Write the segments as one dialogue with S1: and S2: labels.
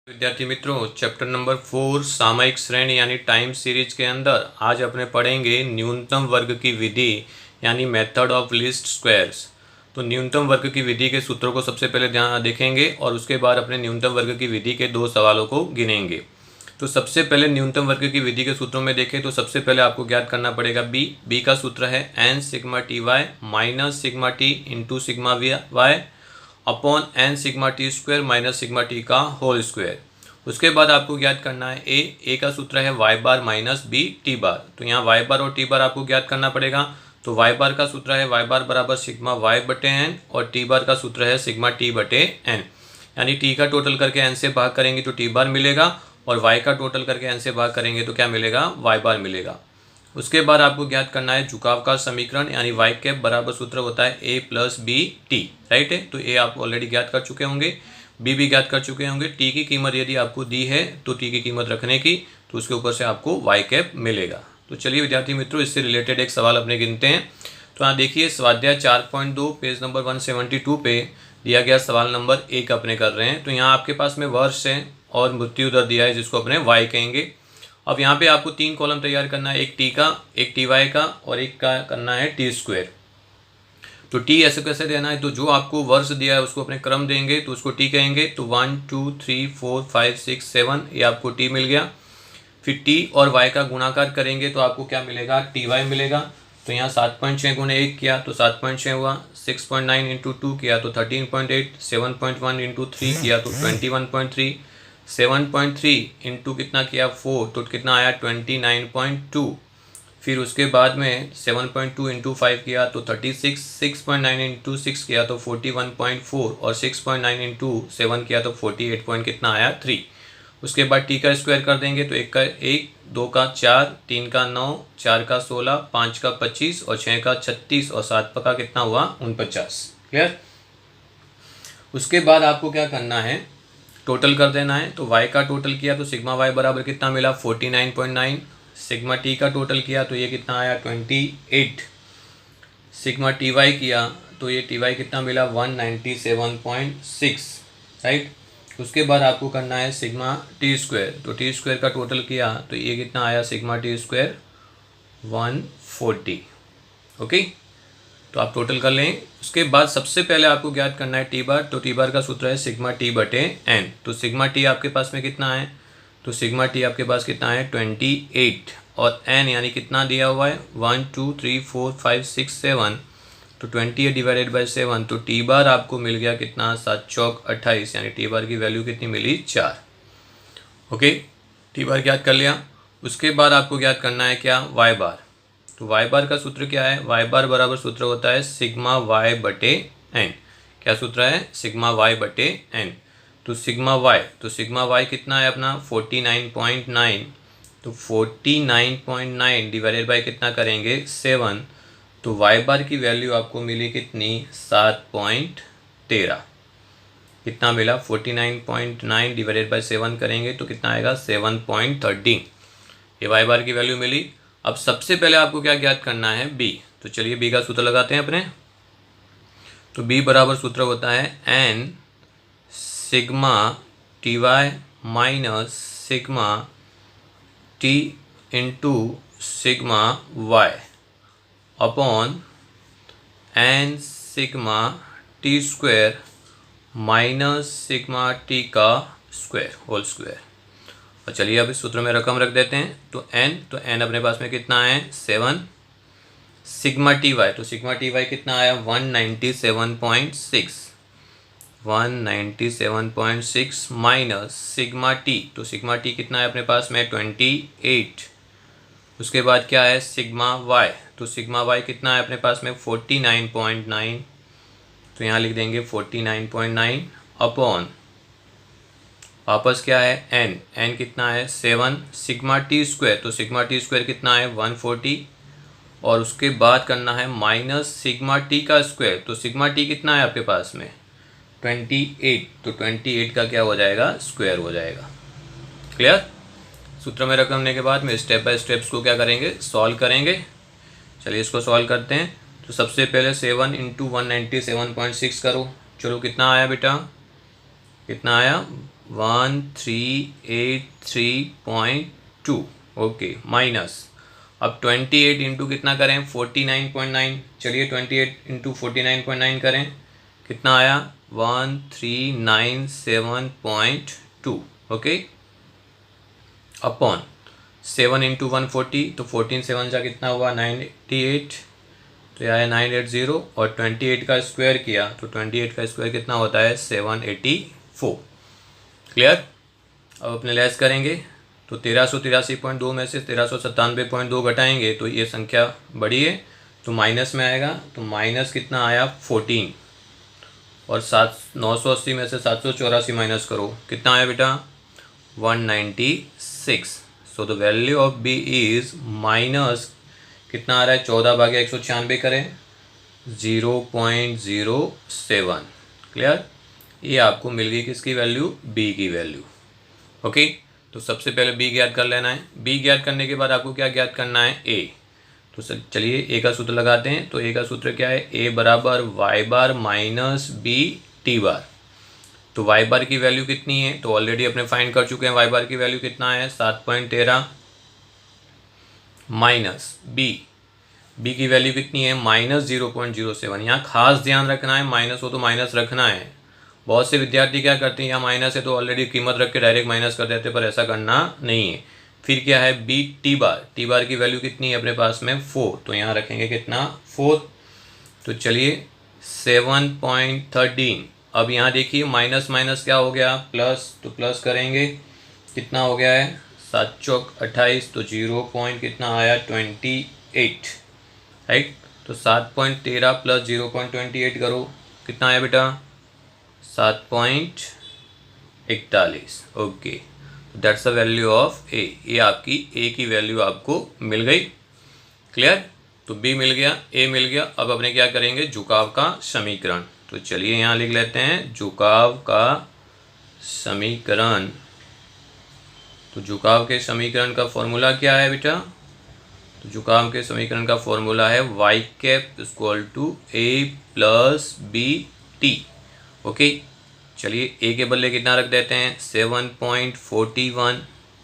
S1: विद्यार्थी मित्रों, chapter number 4 सामयिक श्रेणी यानी टाइम सीरीज के अंदर आज अपने पढ़ेंगे न्यूनतम वर्ग की विधि यानी मेथड ऑफ लीस्ट स्क्वायर्स। तो न्यूनतम वर्ग की विधि के सूत्रों को सबसे पहले ध्यान देखेंगे और उसके बाद अपने न्यूनतम वर्ग की विधि के दो सवालों को गिनेंगे। तो सबसे पहले न्यूनतम वर्ग की विधि के सूत्रों में देखें तो सबसे पहले आपको ज्ञात करना पड़ेगा बी का सूत्र है n sigma t y minus sigma t into sigma y upon n sigma t square minus sigma t का होल स्क्वायर। उसके बाद आपको ज्ञात करना है ए का सूत्र है वाई बार माइनस बी टी बार। तो यहाँ वाई बार और टी बार आपको ज्ञात करना पड़ेगा। तो वाई बार का सूत्र है वाई बार बराबर सिग्मा वाई बटे एन और टी बार का सूत्र है सिग्मा टी बटे एन। यानी टी का टोटल करके एन से भाग करेंगे तो टी बार मिलेगा और वाई का टोटल करके एन से भाग करेंगे तो क्या मिलेगा, वाई बार मिलेगा। उसके बाद आपको ज्ञात करना है झुकाव का समीकरण यानी वाई कैप बराबर सूत्र होता है ए प्लस बी टी। राइट है, तो ए आप ऑलरेडी ज्ञात कर चुके होंगे, बी भी ज्ञात कर चुके होंगे। टी की कीमत यदि आपको दी है तो टी की कीमत रखने की तो उसके ऊपर से आपको वाई कैप मिलेगा। तो चलिए विद्यार्थी मित्रों, इससे रिलेटेड एक सवाल अपने गिनते हैं। तो यहाँ देखिए स्वाध्याय 4.2 पेज नंबर 172 पे दिया गया सवाल नंबर 1 अपने कर रहे हैं। तो यहाँ आपके पास में वर्ष है और मृत्यु दर दिया है जिसको अपने वाई कहेंगे। अब यहाँ पे आपको 3 कॉलम तैयार करना है, एक टी का, एक टी वाई का और एक का करना है टी स्क्वायर। तो टी ऐसे कैसे देना है, तो जो आपको वर्ष दिया है उसको अपने क्रम देंगे तो उसको टी कहेंगे। तो 1 2 3 4 5 6 7 ये आपको टी मिल गया। फिर टी और वाई का गुणाकार करेंगे तो आपको क्या मिलेगा, टी वाई मिलेगा। तो यहाँ 7.6 गुणे 1 किया तो 7.6 हुआ, 6.9 इंटू 2 किया तो 13.8, 7.1 इंटू 3 किया तो 21.3, 7.3 इंटू कितना किया 4 तो कितना आया 29.2। फिर उसके बाद में 7.2 इंटू 5 किया तो 36, 6.9 इंटू 6 किया तो 41.4 और 6.9 इंटू 7 किया तो 48 पॉइंट कितना आया 3। उसके बाद टी का स्क्वायर कर देंगे तो 1 का 1, 2 का 4, 3 का 9, 4 का 16, 5 का 25 और 6 का 36 और 7 का कितना हुआ 49। क्लियर। उसके बाद आपको क्या करना है, टोटल कर देना है। तो y का टोटल किया तो सिग्मा y बराबर कितना मिला 49.9। सिग्मा t का टोटल किया तो ये कितना आया 28। सिग्मा टी वाई किया तो ये टी वाई कितना मिला 197.6। राइट। उसके बाद आपको करना है सिग्मा टी स्क्वायर। तो टी स्क्वायर का टोटल किया तो ये कितना आया सिग्मा टी स्क्वायर 140। ओके, तो आप टोटल कर लें। उसके बाद सबसे पहले आपको ज्ञात करना है टी बार। तो टी बार का सूत्र है सिग्मा टी बटे एन। तो सिग्मा टी आपके पास में कितना है, तो सिग्मा टी आपके पास कितना है 28 और एन यानी कितना दिया हुआ है 1 2 3 4 5 6 7। तो 28 डिवाइडेड बाई 7 तो टी बार आपको मिल गया कितना 7 चौक 28 यानी टी बार की वैल्यू कितनी मिली 4। ओके, टी बार ज्ञात कर लिया। उसके बाद आपको ज्ञात करना है क्या वाई बार। तो वाई बार का सूत्र क्या है, वाई बार बराबर सूत्र होता है सिग्मा वाई बटे एन। क्या सूत्र है, सिग्मा वाई बटे एन। तो सिग्मा वाई कितना है अपना 49.9। तो 49.9 डिवाइडेड बाई कितना करेंगे 7। तो वाई बार की वैल्यू आपको मिली कितनी 7.13। कितना मिला 49.9 डिवाइडेड बाई 7 करेंगे तो कितना आएगा 7.13। ये वाई बार की वैल्यू मिली। अब सबसे पहले आपको क्या ज्ञात करना है बी। तो चलिए बी का सूत्र लगाते हैं अपने। तो बी बराबर सूत्र होता है n sigma t y minus sigma t into sigma y upon n sigma t square minus sigma t का स्क्वायर होल स्क्वायर। और चलिए अब इस सूत्र में रकम रख देते हैं। तो n अपने पास में कितना है 7। सिग्मा टी वाई, तो सिग्मा टी वाई कितना आया 197.6। 197.6 माइनस सिग्मा टी, तो सिग्मा टी कितना है अपने पास में 28। उसके बाद क्या है सिग्मा वाई, तो सिग्मा वाई कितना है अपने पास में 49.9। तो यहाँ लिख देंगे 49.9 अपॉन वापस क्या है n कितना है 7। सिग्मा टी स्क्वायर, तो सिग्मा टी स्क्वायर कितना है 140 और उसके बाद करना है माइनस सिग्मा टी का स्क्वायर। तो सिग्मा टी कितना है आपके पास में 28। तो 28 का क्या हो जाएगा स्क्वायर हो जाएगा। क्लियर। सूत्र में रकम लेने के बाद में स्टेप बाय स्टेप्स को क्या करेंगे सॉल्व करेंगे। चलिए इसको सॉल्व करते हैं। तो सबसे पहले 7 इंटू 197.6 करो। चलो कितना आया बेटा, कितना आया 1383.2 ओके माइनस अब 28 इंटू कितना करें 49.9 चलिए 28 इंटू 49.9 करें कितना आया 1397.2 ओके अपॉन 7 इंटू 140 तो 14 7 का कितना हुआ 98 तो यह आया 980 और 28 का स्क्वायर किया तो 28 का स्क्वायर कितना होता है 784 क्लियर। अब अपने लेस करेंगे तो 1383.2 में से 1397.2 घटाएंगे तो ये संख्या बड़ी है तो माइनस में आएगा तो माइनस कितना आया 14 और 980 में से 784 माइनस करो कितना आया बेटा 196 so the value of b is minus कितना आ रहा है 14/196 करें 0.07 क्लियर। ये आपको मिल गई किसकी वैल्यू बी की वैल्यू ओके। तो सबसे पहले बी ज्ञात कर लेना है। बी ज्ञात करने के बाद आपको क्या ज्ञात करना है ए। तो चलिए ए का सूत्र लगाते हैं। तो ए का सूत्र क्या है ए बराबर वाई बार माइनस बी टी बार। तो वाई बार की वैल्यू कितनी है तो ऑलरेडी अपने फाइंड कर चुके हैं। वाई बार की वैल्यू कितना है 7.13 माइनस बी की वैल्यू कितनी है -0.07। यहाँ खास ध्यान रखना है माइनस हो तो माइनस रखना है। बहुत से विद्यार्थी क्या करते हैं यहाँ माइनस है तो ऑलरेडी कीमत रख के डायरेक्ट माइनस कर देते हैं पर ऐसा करना नहीं है। फिर क्या है बी टी बार की वैल्यू कितनी है अपने पास में 4 तो यहाँ रखेंगे कितना 4। तो चलिए 7.13। अब यहाँ देखिए माइनस माइनस क्या हो गया प्लस तो प्लस करेंगे कितना हो गया है 7 चौक 28 तो 0 पॉइंट कितना आया 28 राइट। तो 7.13 प्लस 0.28 करो कितना आया बेटा 7.41 okay. That's the value of A. ये आपकी ए की वैल्यू आपको मिल गई क्लियर। तो बी मिल गया ए मिल गया। अब अपने क्या करेंगे झुकाव का समीकरण। तो चलिए यहाँ लिख लेते हैं झुकाव का समीकरण। तो झुकाव के समीकरण का फॉर्मूला क्या है बेटा तो झुकाव के समीकरण का फॉर्मूला है y cap equal to a plus b t okay. चलिए ए के बदले कितना रख देते हैं 7.41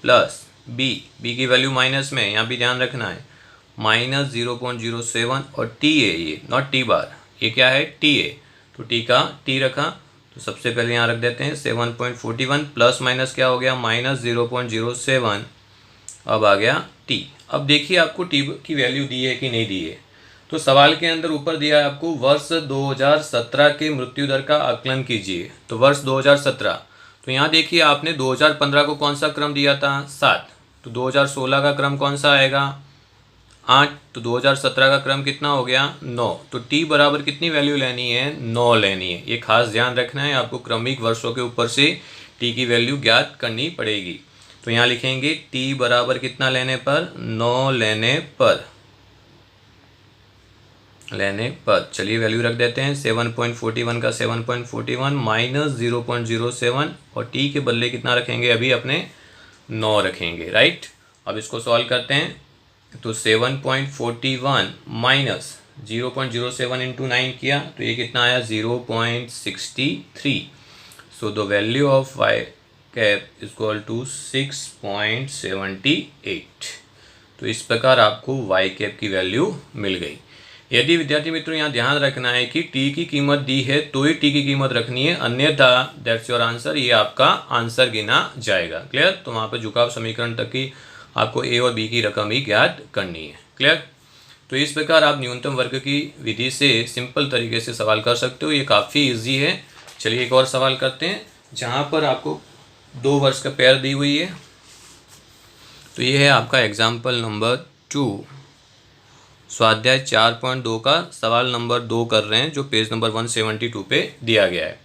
S1: प्लस बी की वैल्यू माइनस में यहाँ भी ध्यान रखना है -0.07 और टी है ये नॉट टी बार ये क्या है टी है तो टी का टी रखा। तो सबसे पहले यहाँ रख देते हैं 7.41 प्लस माइनस क्या हो गया -0.07 अब आ गया टी। अब देखिए आपको टी की वैल्यू दी है कि नहीं दी है। तो सवाल के अंदर ऊपर दिया है आपको वर्ष 2017 के मृत्यु दर का आकलन कीजिए। तो वर्ष 2017 तो यहाँ देखिए आपने 2015 को कौन सा क्रम दिया था 7 तो 2016 का क्रम कौन सा आएगा 8 तो 2017 का क्रम कितना हो गया 9 तो टी बराबर कितनी वैल्यू लेनी है 9 लेनी है। ये खास ध्यान रखना है आपको क्रमिक वर्षों के ऊपर से टी की वैल्यू ज्ञात करनी पड़ेगी। तो यहाँ लिखेंगे टी बराबर कितना लेने पर 9 लेने पर चलिए वैल्यू रख देते हैं 7.41 का 7.41 माइनस 0.07 और टी के बदले कितना रखेंगे अभी अपने 9 रखेंगे राइट। अब इसको सॉल्व करते हैं। तो 7.41 माइनस 0.07 इंटू 9 किया तो ये कितना आया 0.63। So the value of y cap equal to 6.78। तो इस प्रकार आपको वाई कैप की वैल्यू मिल गई। यदि विद्यार्थी मित्रों यहाँ ध्यान रखना है कि टी की कीमत दी है तो ही टी की कीमत रखनी है अन्यथा दैट्स योर आंसर ये आपका आंसर गिना जाएगा क्लियर। तो वहाँ पर झुकाव समीकरण तक की आपको ए और बी की रकम ही ज्ञात करनी है क्लियर। तो इस प्रकार आप न्यूनतम वर्ग की विधि से सिंपल तरीके से सवाल कर सकते हो। ये काफ़ी ईजी है। चलिए एक और सवाल करते हैं जहाँ पर आपको 2 वर्ष का पेयर दी हुई है। तो ये है आपका एग्जाम्पल नंबर 2 स्वाध्याय 4.2 का सवाल नंबर 2 कर रहे हैं जो पेज नंबर 172 पे दिया गया है।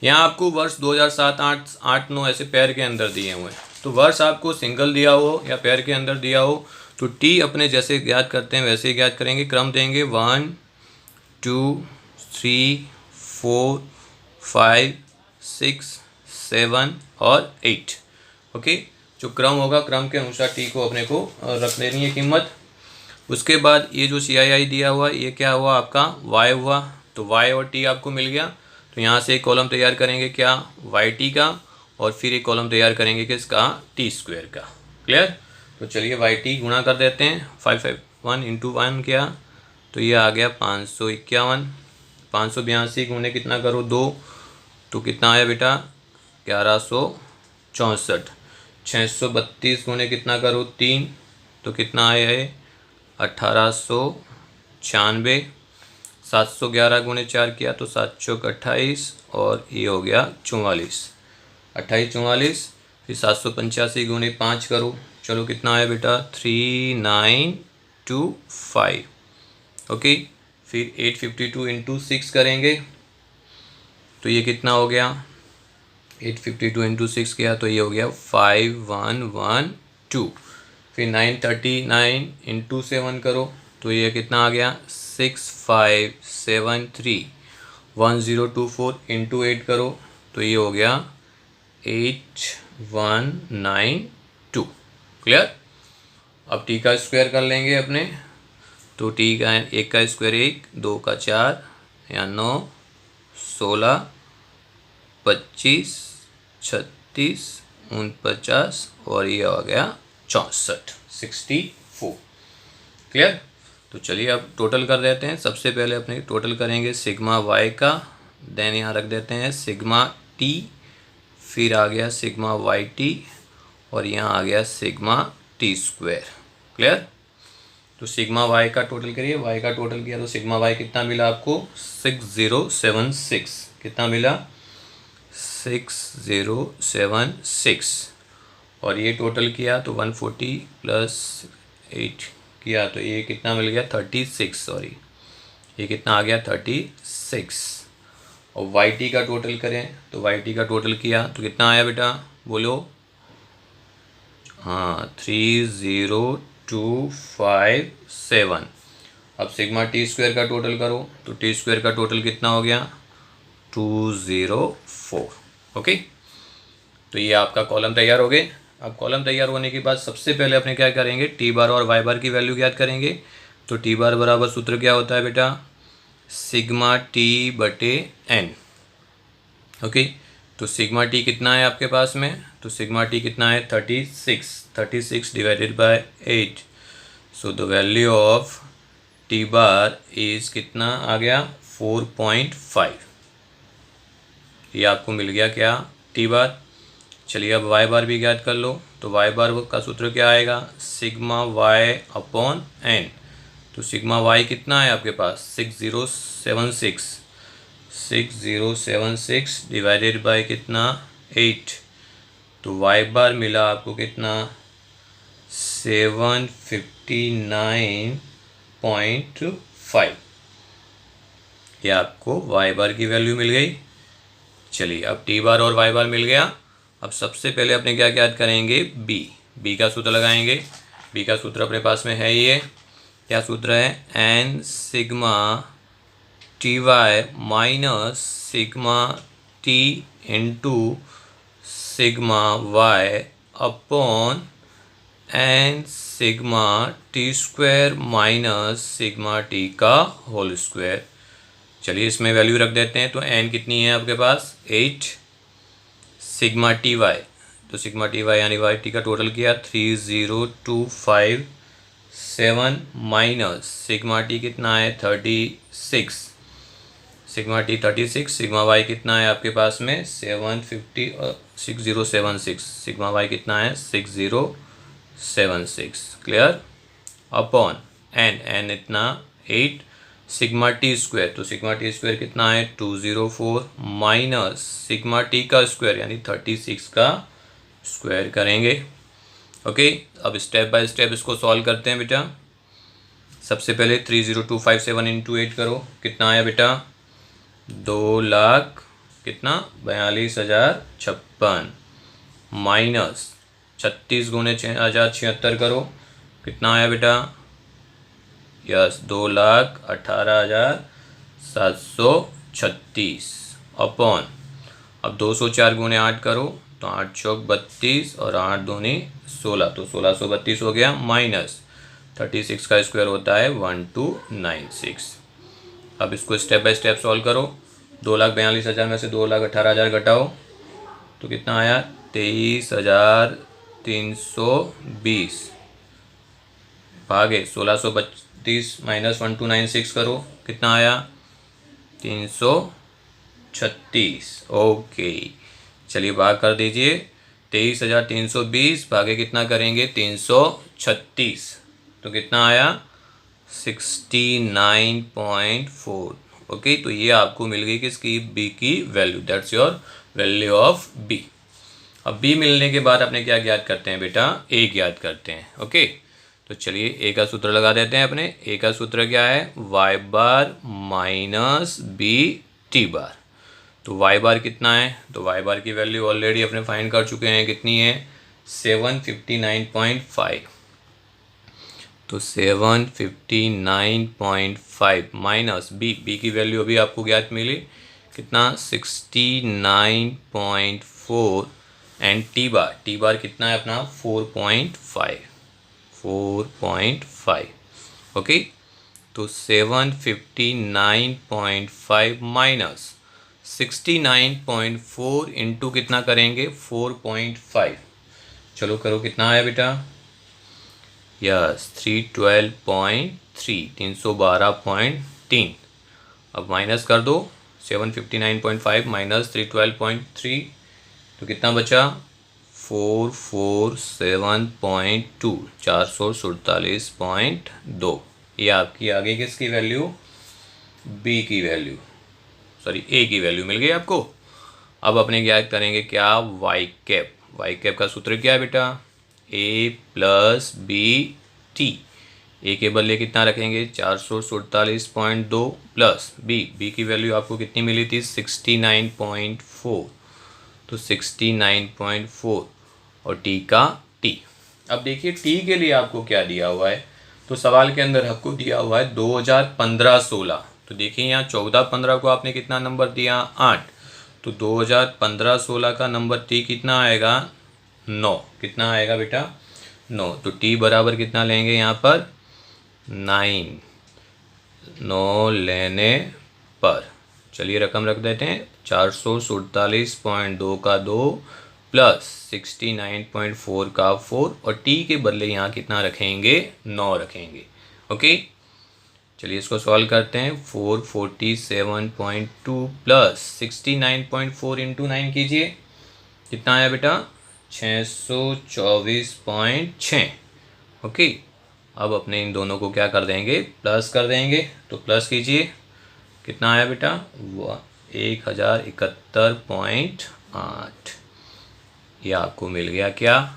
S1: यहाँ आपको वर्ष 2007, 8, 9 ऐसे पेयर के अंदर दिए हुए हैं। तो वर्ष आपको सिंगल दिया हो या पेयर के अंदर दिया हो तो टी अपने जैसे ज्ञात करते हैं वैसे ही ज्ञात करेंगे। क्रम देंगे 1 2 3 4 5 6 7 और 8 ओके। जो क्रम होगा क्रम के अनुसार टी को अपने को रख देनी है कीमत। उसके बाद ये जो CII दिया हुआ ये क्या हुआ आपका y हुआ। तो y और t आपको मिल गया। तो यहाँ से एक कॉलम तैयार करेंगे क्या YT का और फिर एक कॉलम तैयार करेंगे किसका, टी स्क्वायर का। क्लियर। तो चलिए वाई टी गुणा कर देते हैं, 551 इंटू 1 किया तो ये आ गया 551। 582 गुणे कितना करो 2, तो कितना आया बेटा 1164। 632 गुणे कितना करो 3, तो कितना आया है 1896। 711 गुणे 4 किया तो 728 और ये हो गया 44, 28 44। फिर 785 गुणे 5 करो, चलो कितना आया बेटा 3925। ओके। फिर 852 इंटू 6 करेंगे तो ये कितना हो गया, 852 इंटू 6 किया तो ये हो गया 5112। फिर 939 इंटू 7 करो तो ये कितना आ गया 6573। 1024 इंटू 8 करो तो ये हो गया 8192। क्लियर। अब टी का स्क्वायर कर लेंगे अपने, तो टी का एक का स्क्वायर 1, 2 का 4 या 9, 16, 25, 36, 49 और ये आ गया 64, 64। क्लियर। तो चलिए अब टोटल कर देते हैं। सबसे पहले अपने टोटल करेंगे सिग्मा वाई का, देन यहाँ रख देते हैं सिग्मा टी, फिर आ गया सिग्मा वाई टी और यहाँ आ गया सिग्मा टी स्क्वायर। क्लियर। तो सिग्मा वाई का टोटल करिए, वाई का टोटल किया तो सिग्मा वाई कितना मिला आपको 6076। कितना मिला 6076। और ये टोटल किया तो 140 प्लस 8 किया तो ये कितना मिल गया 36, सॉरी ये कितना आ गया 36। और वाई टी का टोटल करें तो वाई टी का टोटल किया तो कितना आया बेटा बोलो, हाँ 30257। अब सिग्मा टी स्क्वायर का टोटल करो तो टी स्क्वायर का टोटल कितना हो गया 204। ओके। तो ये आपका कॉलम तैयार हो गए। अब कॉलम तैयार होने के बाद सबसे पहले अपने क्या करेंगे, टी बार और वाई बार की वैल्यू ज्ञात करेंगे। तो टी बार बराबर सूत्र क्या होता है बेटा, सिग्मा टी बटे एन। ओके। तो सिग्मा टी कितना है आपके पास में, तो सिग्मा टी कितना है 36 divided by 8। So the value of T bar is कितना आ गया 4.5। ये आपको मिल गया क्या टी बार। चलिए अब वाई बार भी ज्ञात कर लो। तो वाई बार का सूत्र क्या आएगा, सिग्मा वाई अपॉन एन। तो सिग्मा वाई कितना है आपके पास 6076 डिवाइडेड बाय कितना 8। तो वाई बार मिला आपको कितना 759.5। ये आपको वाई बार की वैल्यू मिल गई। चलिए अब टी बार और वाई बार मिल गया। अब सबसे पहले अपने क्या ज्ञात करेंगे, बी का सूत्र लगाएंगे। बी का सूत्र अपने पास में है, ये क्या सूत्र है, n sigma t y minus sigma t into sigma y upon n sigma t square minus sigma t का होल स्क्वायर। चलिए इसमें वैल्यू रख देते हैं। तो एन कितनी है आपके पास 8, सिग्मा टी वाई, तो सिग्मा टी वाई यानी वाई टी का टोटल किया 30257 माइनस सिग्मा टी कितना है 36, सिग्मा टी 36, सिग्मा वाई कितना है आपके पास में 750 और 6076, सिग्मा वाई कितना है 6076। क्लियर। अपॉन एन इतना 8, सिग्मा टी स्क्वायर, तो सिग्मा टी स्क्वायर कितना है 204 माइनस सिग्मा टी का स्क्वायर यानी 36 का स्क्वायर करेंगे। ओके। अब स्टेप बाय स्टेप इसको सॉल्व करते हैं बेटा। सबसे पहले 30257 इंटू 8 करो, कितना आया बेटा 2 लाख कितना 42,056 माइनस 36 गुणे 6076 करो, कितना आया बेटा यस 2,18,736 अपॉन अब 204 गुणे 8 करो तो 8 चौक 32 और 8 दूनी 16, तो 1632 हो गया माइनस 36 का स्क्वायर होता है 1296। अब इसको स्टेप बाय स्टेप सॉल्व करो। 2,42,000 में से 2,18,000 घटाओ तो कितना आया 23,320 भागे 1632 माइनस 1296 करो, कितना आया 336। ओके, चलिए भाग कर दीजिए। 23,320 भागे कितना करेंगे 336, तो कितना आया 69.4। ओके, तो ये आपको मिल गई किसकी, बी की value. That's your value of b. अब बी मिलने के बाद अपने क्या ज्ञात करते हैं बेटा, ए ज्ञात करते हैं। ओके, तो चलिए ए का सूत्र लगा देते हैं अपने। ए का सूत्र क्या है, वाई बार माइनस बी टी बार। तो वाई बार कितना है, तो वाई बार की वैल्यू ऑलरेडी अपने फाइंड कर चुके हैं, कितनी है 759.5। तो 759.5 माइनस बी, बी की वैल्यू अभी आपको ज्ञात मिली, कितना 69.4 एंड टी बार कितना है अपना 4.5। ओके, तो 759.5 माइनस 69.4 इंटू कितना करेंगे 4.5। चलो करो, कितना आया बेटा, यस 312.3, 312.3। अब माइनस कर दो, 759.5 माइनस 312.3, तो कितना बचा 447.2, 447.2। ये आपकी आ गई किसकी वैल्यू, बी की वैल्यू, सॉरी ए की वैल्यू मिल गई आपको। अब अपने क्या करेंगे, क्या वाई कैप, वाई कैप का सूत्र क्या है बेटा, ए प्लस बी टी। ए के बदले कितना रखेंगे 447.2 प्लस बी, बी की वैल्यू आपको कितनी मिली थी 69.4, तो 69.4 और टी का टी। अब देखिए टी के लिए आपको क्या दिया हुआ है, तो सवाल के अंदर आपको दिया हुआ है 2015-16। तो देखिए यहाँ 14-15 को आपने कितना नंबर दिया 8, तो 2015-16 का नंबर टी कितना आएगा 9। कितना आएगा बेटा 9। तो टी बराबर कितना लेंगे यहाँ पर 9, 9 लेने पर चलिए रकम रख देते हैं, 447.2 का 2 प्लस 69.4 का 4 और टी के बदले यहाँ कितना रखेंगे 9 रखेंगे। ओके, चलिए इसको सॉल्व करते हैं। 447.2 प्लस 69.4 इंटू 9 कीजिए, कितना आया बेटा 624.6। ओके, अब अपने इन दोनों को क्या कर देंगे, प्लस कर देंगे। तो प्लस कीजिए, कितना आया बेटा 1071.8। ये आपको मिल गया क्या,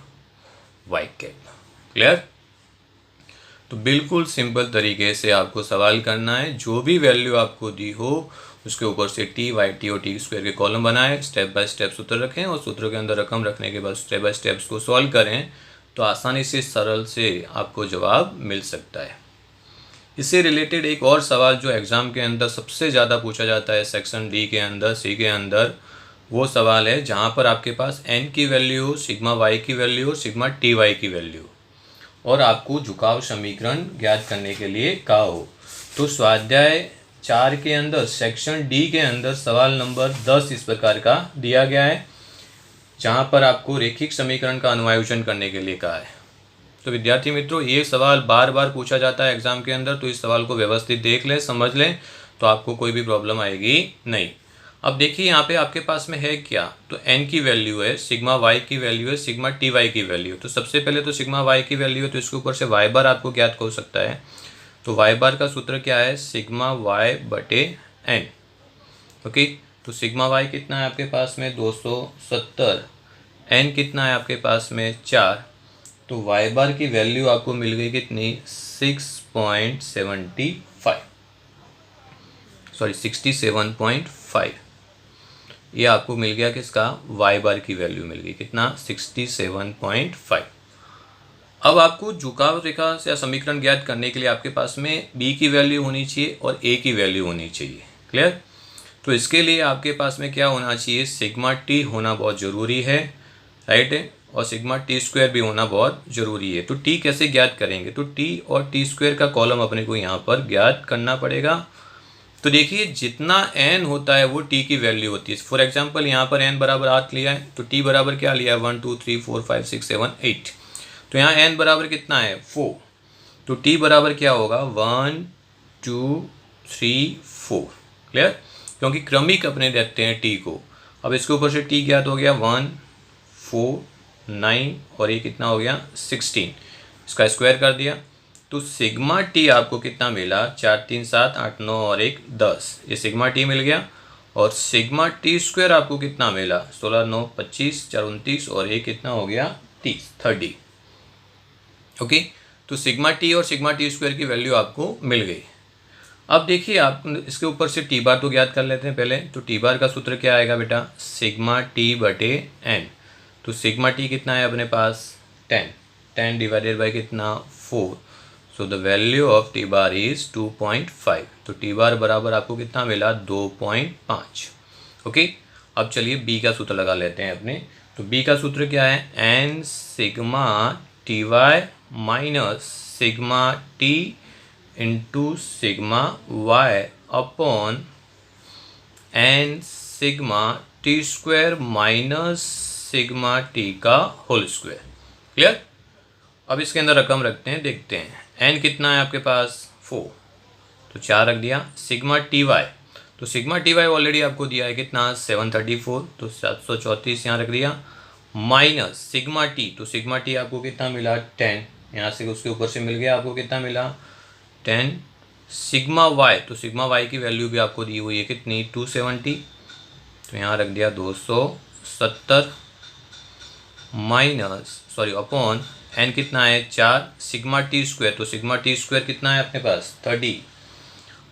S1: वाई कैप। क्लियर। तो बिल्कुल सिंपल तरीके से आपको सवाल करना है, जो भी वैल्यू आपको दी हो उसके ऊपर से टी वाई टी और टी स्क्वायर के कॉलम बनाएं, स्टेप बाय स्टेप सूत्र रखें और सूत्र के अंदर रकम रखने के बाद स्टेप बाय स्टेप्स को सॉल्व करें, तो आसानी से सरल से आपको जवाब मिल सकता है। इससे रिलेटेड एक और सवाल जो एग्ज़ाम के अंदर सबसे ज़्यादा पूछा जाता है सेक्शन डी के अंदर, सी के अंदर, वो सवाल है जहाँ पर आपके पास एन की वैल्यू, सिग्मा वाई की वैल्यू और सिग्मा टी वाई की वैल्यू और आपको झुकाव समीकरण ज्ञात करने के लिए कहा हो। तो स्वाध्याय 4 के अंदर सेक्शन डी के अंदर सवाल नंबर 10 इस प्रकार का दिया गया है, जहाँ पर आपको रेखिक समीकरण का अनुआयोजन करने के लिए कहा है। तो विद्यार्थी मित्रों, ये सवाल बार बार पूछा जाता है एग्जाम के अंदर, तो इस सवाल को व्यवस्थित देख लें, समझ लें, तो आपको कोई भी प्रॉब्लम आएगी नहीं। अब देखिए यहाँ पे आपके पास में है क्या, तो n की वैल्यू है, सिग्मा y की वैल्यू है, सिग्मा टी वाई की वैल्यू। तो सबसे पहले तो सिग्मा y की वैल्यू है, तो इसके ऊपर से y बार आपको ज्ञात हो सकता है। तो y बार का सूत्र क्या है, सिग्मा y बटे n। ओके, तो सिग्मा y कितना है आपके पास में 270, n कितना है आपके पास में 4, तो y बार की वैल्यू आपको मिल गई कितनी 67.5। ये आपको मिल गया किसका, y बार की वैल्यू मिल गई कितना 67.5। अब आपको झुकाव रेखा से समीकरण ज्ञात करने के लिए आपके पास में b की वैल्यू होनी चाहिए और a की वैल्यू होनी चाहिए। क्लियर। तो इसके लिए आपके पास में क्या होना चाहिए, सिग्मा t होना बहुत ज़रूरी है, राइट है, और सिग्मा टी स्क्वायर भी होना बहुत ज़रूरी है। तो t कैसे ज्ञात करेंगे, तो t और टी स्क्वायर का कॉलम अपने को यहाँ पर ज्ञात करना पड़ेगा। तो देखिए जितना n होता है वो t की वैल्यू होती है। फॉर एग्जांपल यहाँ पर n बराबर 8 लिया है तो t बराबर क्या लिया है 1 2 3 4 5 6 7 8। तो यहाँ n बराबर कितना है 4, तो t बराबर क्या होगा 1 2 3 4। क्लियर, क्योंकि क्रमिक अपने देखते हैं t को। अब इसके ऊपर से t ज्ञात हो गया 1 4 9 और ये कितना हो गया 16, इसका स्क्वायर कर दिया तो सिग्मा टी आपको कितना मिला 4 3 7 8 9 और 1 10, ये सिग्मा टी मिल गया। और सिग्मा टी स्क्वायर आपको कितना मिला 16 9 25 4 29 और ये कितना हो गया 30। ओके, तो सिग्मा टी और सिग्मा टी स्क्वायर की वैल्यू आपको मिल गई। अब देखिए आप इसके ऊपर से टी बार तो ज्ञात कर लेते हैं पहले। तो टी बार का सूत्र क्या आएगा बेटा सिग्मा टी बटे एन। तो सिग्मा टी कितना है अपने पास 10 डिवाइडेड बाई कितना 4, सो the value of T bar is 2.5। तो टी बार बराबर आपको कितना मिला 2.5। ओके, अब चलिए बी का सूत्र लगा लेते हैं अपने। तो बी का सूत्र क्या है n sigma t y minus sigma t into sigma y upon n sigma t square minus sigma t का होल स्क्वायर। क्लियर, अब इसके अंदर रकम रखते हैं, देखते हैं एन कितना है आपके पास 4, तो 4 रख दिया। सिग्मा टी वाई, तो सिग्मा टी वाई ऑलरेडी आपको दिया है कितना 734, तो 734 यहाँ रख दिया। माइनस सिग्मा टी, तो सिग्मा टी आपको कितना मिला 10, यहाँ से उसके ऊपर से मिल गया आपको कितना मिला 10। सिग्मा वाई, तो सिग्मा वाई की वैल्यू भी आपको दी हुई है कितनी 270, तो यहाँ रख दिया 270 माइनस अपॉन एन कितना है 4 सिग्मा टी स्क्वायर, तो सिग्मा टी स्क्वायर कितना है अपने पास 30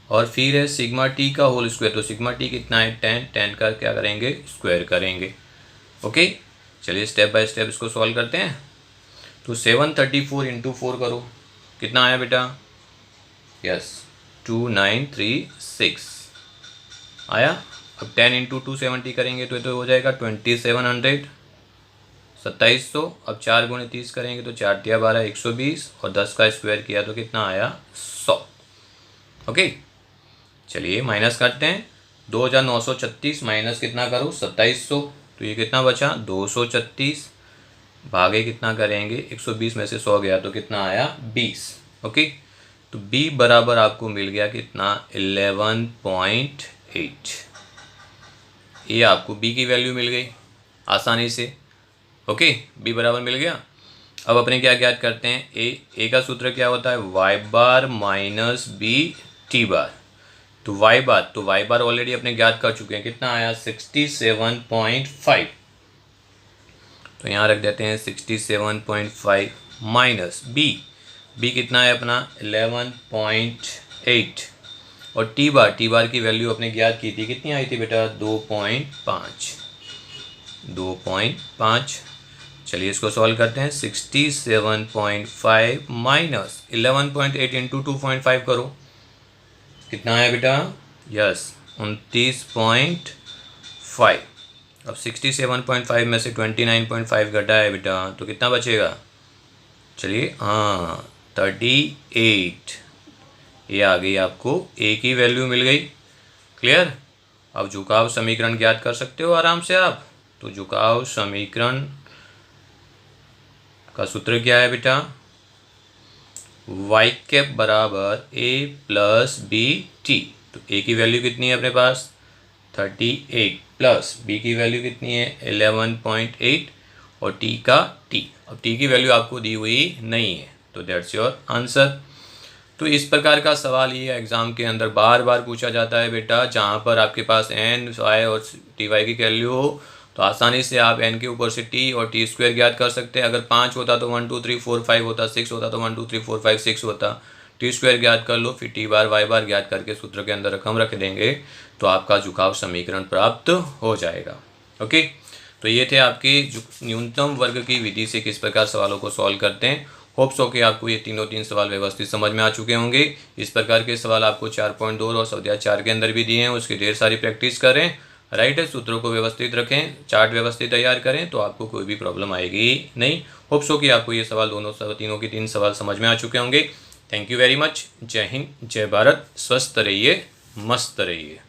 S1: और फिर है सिग्मा टी का होल स्क्वायर, तो सिग्मा टी कितना है 10 का क्या करेंगे स्क्वायर करेंगे। ओके, चलिए स्टेप बाय स्टेप इसको सॉल्व करते हैं। तो 734 इंटू 4 करो, कितना आया बेटा यस 2936 आया। अब 10 इंटू 270 करेंगे तो हो जाएगा 2700 2700। अब 4 गुणे 30 करेंगे तो 4 तिया 12 120 और 10 का स्क्वायर किया तो कितना आया 100। ओके, चलिए माइनस करते हैं 2936 माइनस कितना करो 2700, तो ये कितना बचा 236 भागे कितना करेंगे 120 में से 100 गया तो कितना आया 20। ओके, तो b बराबर आपको मिल गया कितना 11.8, ये आपको b की वैल्यू मिल गई आसानी से। ओके, b बराबर मिल गया। अब अपने क्या ज्ञात करते हैं a का सूत्र क्या होता है y बार माइनस बी टी बार। तो y बार ऑलरेडी अपने ज्ञात कर चुके हैं, कितना आया 67.5, तो यहाँ रख देते हैं 67.5 माइनस b कितना है अपना 11.8 और टी बार की वैल्यू अपने ज्ञात की थी, कितनी आई थी बेटा 2.5। चलिए इसको सॉल्व करते हैं 67.5 माइनस 11.8 इंटू 2.5 करो, कितना आया बेटा यस 29.5। अब 67.5 में से 29.5 घटा है बेटा तो कितना बचेगा, चलिए हाँ 38, ये आ गई आपको a की वैल्यू मिल गई। क्लियर, अब झुकाव समीकरण ज्ञात कर सकते हो आराम से आप। तो झुकाव समीकरण का सूत्र क्या है बेटा y कैप बराबर a प्लस बी टी। तो a की वैल्यू कितनी है अपने पास 38 प्लस b की वैल्यू कितनी है 11.8 और t का t। अब t की वैल्यू आपको दी हुई नहीं है तो दैट्स योर आंसर। तो इस प्रकार का सवाल ये एग्ज़ाम के अंदर बार बार पूछा जाता है बेटा, जहाँ पर आपके पास n y और टी वाई की वैल्यू हो तो आसानी से आप n के ऊपर से t और t स्क्वायर ज्ञात कर सकते हैं। अगर 5 होता तो 1 2 3 4 5 होता, 6 होता तो 1 2 3 4 5 6 होता। t स्क्वायर ज्ञात कर लो, फिर t बार y बार ज्ञात करके सूत्र के अंदर रकम रख देंगे तो आपका झुकाव समीकरण प्राप्त हो जाएगा। ओके, तो ये थे आपके न्यूनतम वर्ग की विधि से किस प्रकार सवालों को सॉल्व करते हैं। होप्स हो कि आपको ये तीन सवाल व्यवस्थित समझ में आ चुके होंगे। इस प्रकार के सवाल आपको 4.2 और स्वाध्याय 4 के अंदर भी दिए हैं, उसकी ढेर सारी प्रैक्टिस करें। राइट है, सूत्रों को व्यवस्थित रखें, चार्ट व्यवस्थित तैयार करें तो आपको कोई भी प्रॉब्लम आएगी नहीं। होप्स हो कि आपको ये सवाल तीनों के 3 सवाल समझ में आ चुके होंगे। Thank you very much. जय हिंद, जय भारत, स्वस्थ रहिए, मस्त रहिए।